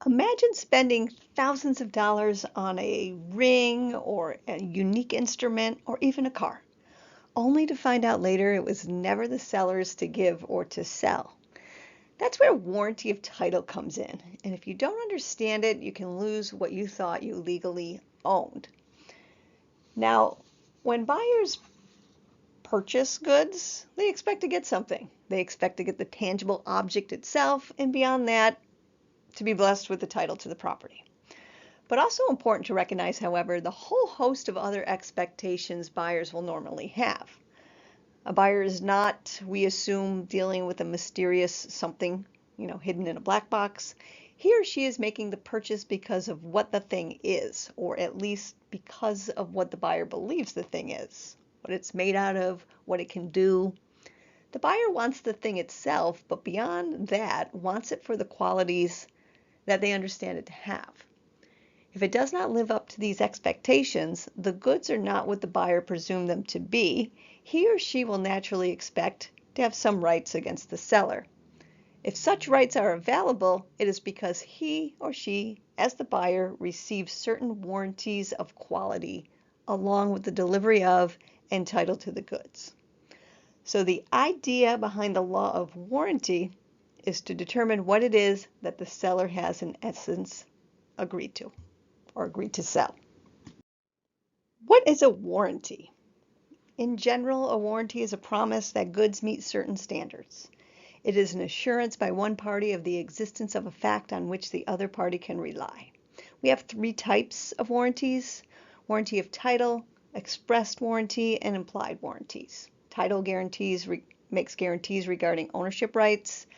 Imagine spending thousands of dollars on a ring or a unique instrument or even a car, only to find out later it was never the seller's to give or to sell. That's where warranty of title comes in. And if you don't understand it, you can lose what you thought you legally owned. Now, when buyers purchase goods, they expect to get something. They expect to get the tangible object itself, and beyond that, to be blessed with the title to the property. But also important to recognize, however, the whole host of other expectations buyers will normally have. A buyer is not, we assume, dealing with a mysterious something, hidden in a black box. He or she is making the purchase because of what the thing is, or at least because of what the buyer believes the thing is, what it's made out of, what it can do. The buyer wants the thing itself, but beyond that, wants it for the qualities that they understand it to have. If it does not live up to these expectations, the goods are not what the buyer presumed them to be. He or she will naturally expect to have some rights against the seller. If such rights are available, it is because he or she, as the buyer, receives certain warranties of quality along with the delivery of and title to the goods. So the idea behind the law of warranty is to determine what it is that the seller has in essence agreed to or agreed to sell. What is a warranty? In general, a warranty is a promise that goods meet certain standards. It is an assurance by one party of the existence of a fact on which the other party can rely. We have three types of warranties: warranty of title, expressed warranty, and implied warranties. Title guarantees makes guarantees regarding ownership rights.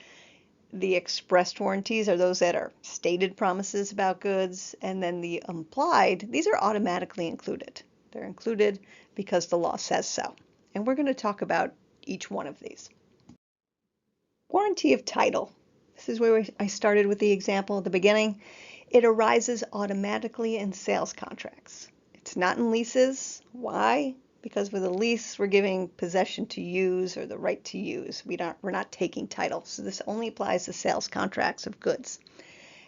The expressed warranties are those that are stated promises about goods, and then the implied, these are automatically included. They're included because the law says so. And we're going to talk about each one of these. Warranty of title. This is where I started with the example at the beginning. It arises automatically in sales contracts. It's not in leases. Why? Because with a lease, we're giving possession to use or the right to use. We're not taking title. So this only applies to sales contracts of goods.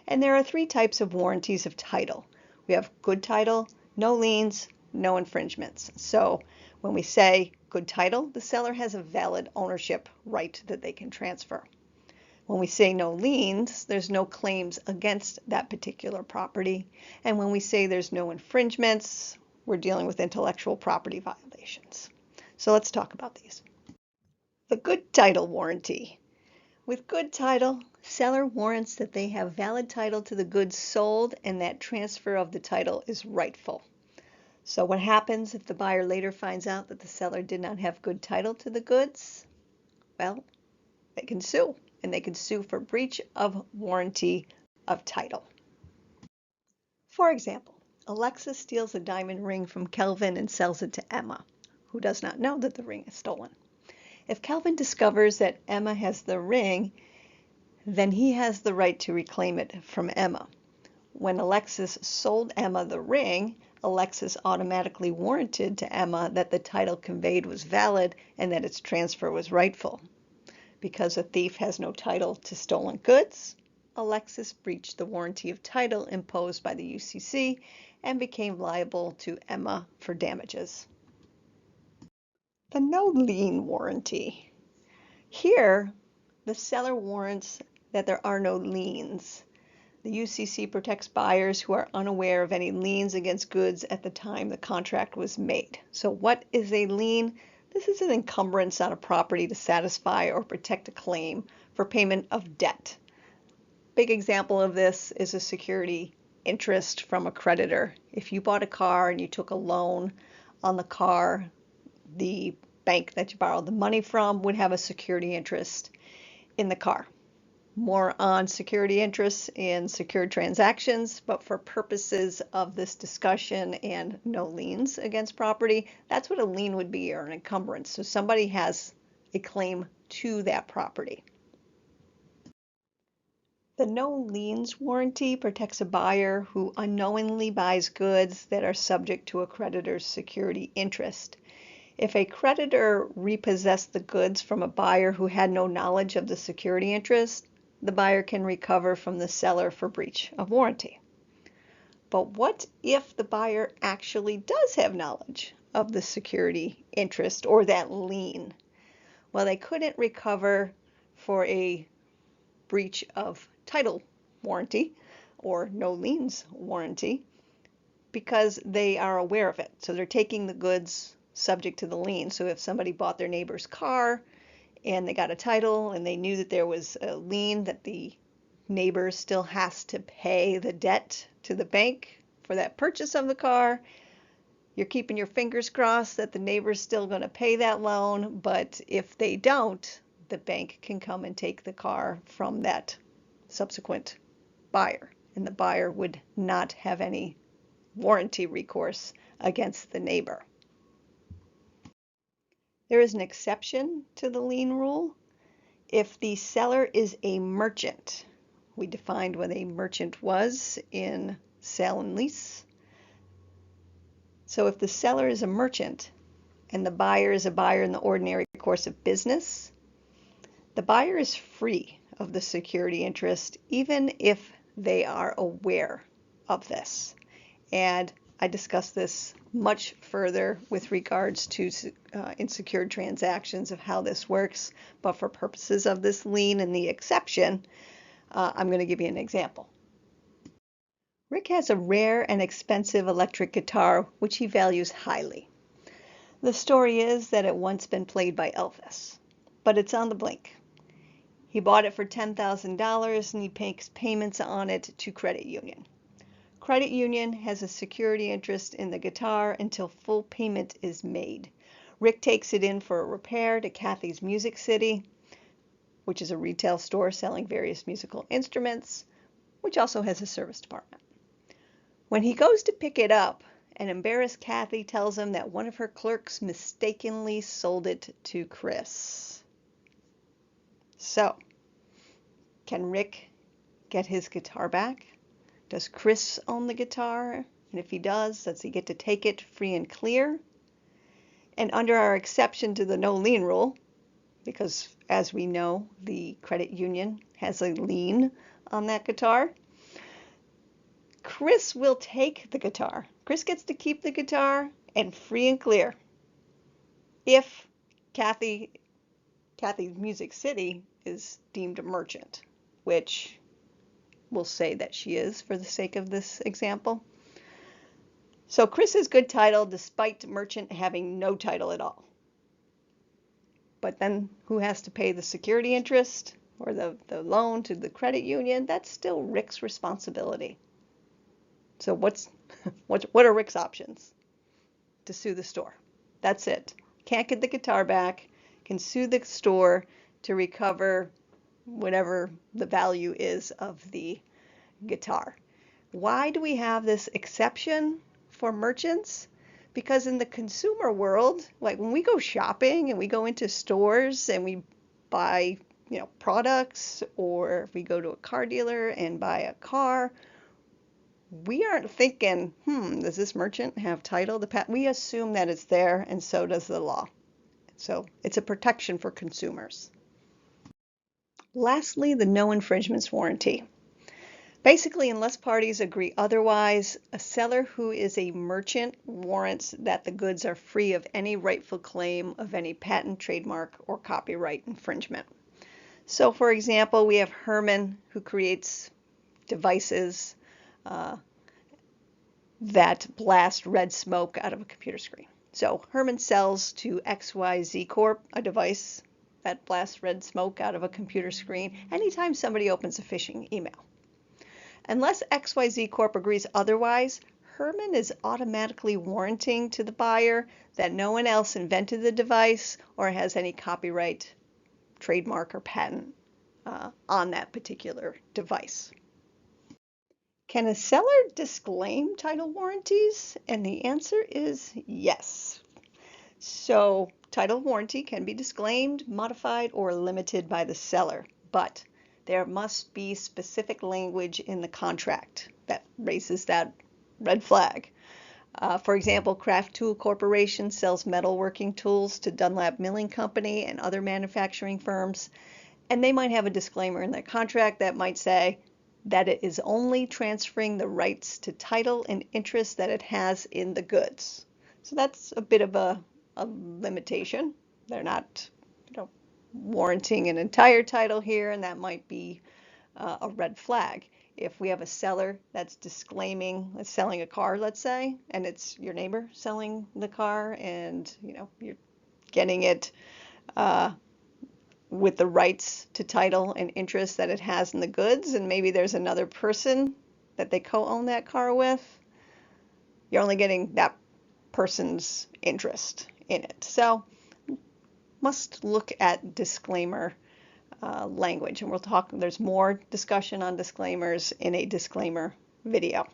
And there are three types of warranties of title. We have good title, no liens, no infringements. So when we say good title, the seller has a valid ownership right that they can transfer. When we say no liens, there's no claims against that particular property. And when we say there's no infringements, we're dealing with intellectual property violations. So let's talk about these. The good title warranty. With good title, seller warrants that they have valid title to the goods sold and that transfer of the title is rightful. So what happens if the buyer later finds out that the seller did not have good title to the goods? Well, they can sue, and they can sue for breach of warranty of title. For example, Alexa steals a diamond ring from Kelvin and sells it to Emma, who does not know that the ring is stolen. If Kelvin discovers that Emma has the ring, then he has the right to reclaim it from Emma. When Alexis sold Emma the ring, Alexis automatically warranted to Emma that the title conveyed was valid and that its transfer was rightful. Because a thief has no title to stolen goods, Alexis breached the warranty of title imposed by the UCC and became liable to Emma for damages. The no lien warranty. Here, the seller warrants that there are no liens. The UCC protects buyers who are unaware of any liens against goods at the time the contract was made. So what is a lien? This is an encumbrance on a property to satisfy or protect a claim for payment of debt. Big example of this is a security interest from a creditor. If you bought a car and you took a loan on the car, the bank that you borrowed the money from would have a security interest in the car. More on security interests in secured transactions, but for purposes of this discussion and no liens against property, that's what a lien would be, or an encumbrance. So somebody has a claim to that property. The no liens warranty protects a buyer who unknowingly buys goods that are subject to a creditor's security interest. If a creditor repossessed the goods from a buyer who had no knowledge of the security interest, the buyer can recover from the seller for breach of warranty. But what if the buyer actually does have knowledge of the security interest or that lien? Well, they couldn't recover for a breach of title warranty or no liens warranty because they are aware of it. So they're taking the goods subject to the lien. So if somebody bought their neighbor's car and they got a title and they knew that there was a lien that the neighbor still has to pay the debt to the bank for that purchase of the car, you're keeping your fingers crossed that the neighbor's still going to pay that loan, but if they don't, the bank can come and take the car from that subsequent buyer, and the buyer would not have any warranty recourse against the neighbor. There is an exception to the lien rule if the seller is a merchant. We defined what a merchant was in sale and lease. So if the seller is a merchant and the buyer is a buyer in the ordinary course of business, the buyer is free of the security interest even if they are aware of this. And I discussed this much further with regards to unsecured transactions of how this works, but for purposes of this lien and the exception, I'm going to give you an example. Rick has a rare and expensive electric guitar which he values highly. The story is that it once been played by Elvis, but it's on the blink. He bought it for $10,000 and he makes payments on it to credit union. Credit union has a security interest in the guitar until full payment is made. Rick takes it in for a repair to Kathy's Music City, which is a retail store selling various musical instruments, which also has a service department. When he goes to pick it up, an embarrassed Kathy tells him that one of her clerks mistakenly sold it to Chris. So, can Rick get his guitar back? Does Chris own the guitar? And if he does he get to take it free and clear? And under our exception to the no lien rule, because as we know, the credit union has a lien on that guitar, Chris will take the guitar. Chris gets to keep the guitar and free and clear. If Kathy's Music City is deemed a merchant, which we'll say that she is for the sake of this example. So Chris has good title despite merchant having no title at all. But then who has to pay the security interest or the loan to the credit union? That's still Rick's responsibility. So what are Rick's options? To sue the store. That's it. Can't get the guitar back, can sue the store to recover whatever the value is of the guitar. Why do we have this exception for merchants? Because in the consumer world, like when we go shopping and we go into stores and we buy, products, or if we go to a car dealer and buy a car, we aren't thinking, does this merchant have title? We assume that it's there, and so does the law. So it's a protection for consumers. Lastly, the no infringements warranty. Basically, unless parties agree otherwise, a seller who is a merchant warrants that the goods are free of any rightful claim of any patent, trademark, or copyright infringement. So, for example, we have Herman, who creates devices that blast red smoke out of a computer screen. So Herman sells to XYZ Corp a device that blasts red smoke out of a computer screen anytime somebody opens a phishing email. Unless XYZ Corp agrees otherwise, Herman is automatically warranting to the buyer that no one else invented the device or has any copyright, trademark, or patent on that particular device. Can a seller disclaim title warranties? And the answer is yes. So title warranty can be disclaimed, modified, or limited by the seller, but there must be specific language in the contract that raises that red flag. For example, Craft Tool Corporation sells metalworking tools to Dunlap Milling Company and other manufacturing firms, And they might have a disclaimer in their contract that might say that it is only transferring the rights to title and interest that it has in the goods. So that's a bit of a limitation. They're not, warranting an entire title here, and that might be a red flag. If we have a seller that's disclaiming, selling a car, let's say, and it's your neighbor selling the car, and you're getting it with the rights to title and interest that it has in the goods, and maybe there's another person that they co-own that car with, you're only getting that person's interest in it. So must look at disclaimer language, and we'll talk, there's more discussion on disclaimers in a disclaimer video.